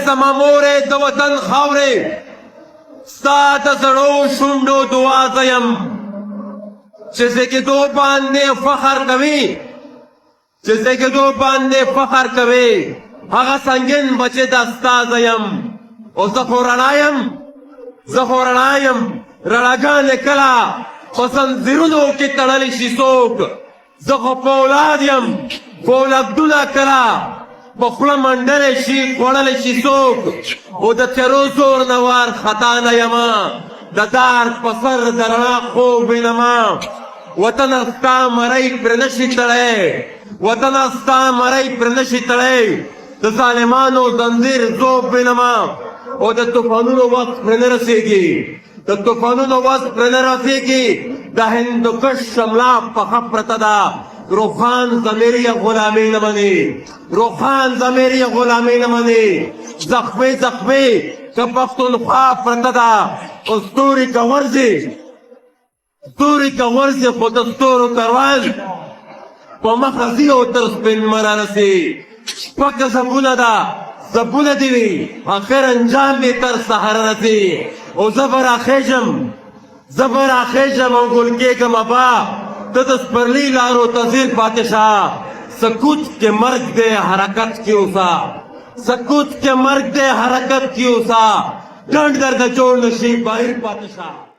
زما مورې د وطن خاورې ستا د زړو شونډو دعا زه یم چې زېږېدو باندې فخر کوي چې زېږېدو باندې فخر کوي هغه سنګین بچې دا ستا زه یم او زه خو رڼا یم رڼاګانې کله په زنځیرونو کې تړلی شي څوک زه خو فولاد یم فولادونه کله په خوله منډلی شي خوړلی شي څوک او د تیرو زور نه وارخطا نه یمه د دار په سر د رڼا خوب وینمه وطنه ستا مری پرې نشي تړی وطنه ستا مری پرې نشي تړی د ظالمانو زنځیر ذوب وینمه او د طوفانونو وخت پرې نه رسېږي د طوفانونو وخت پرې نه رسېږي د هندوکش شمله پخه پرته ده روخان ضمیر یې غلامي نه مني روخان ضمیر یې غلامي نه مني زخمي که پښتونخوا پرته ده او ستوري که ورځي خو د ستورو کاروان په مخه ځي او تر سپین مره رسي شپږ زبونه ده زبونه دې وي آخر انجام یې تر سهاره رسي او زه به راخېږم او ګل کېږم ابا ته د سپرلي لارو ته ځیر پاتې شه سکوت کې مرګ دی حرکت کې اوسه ګڼ درته جوړ نشي بهر پاتې شه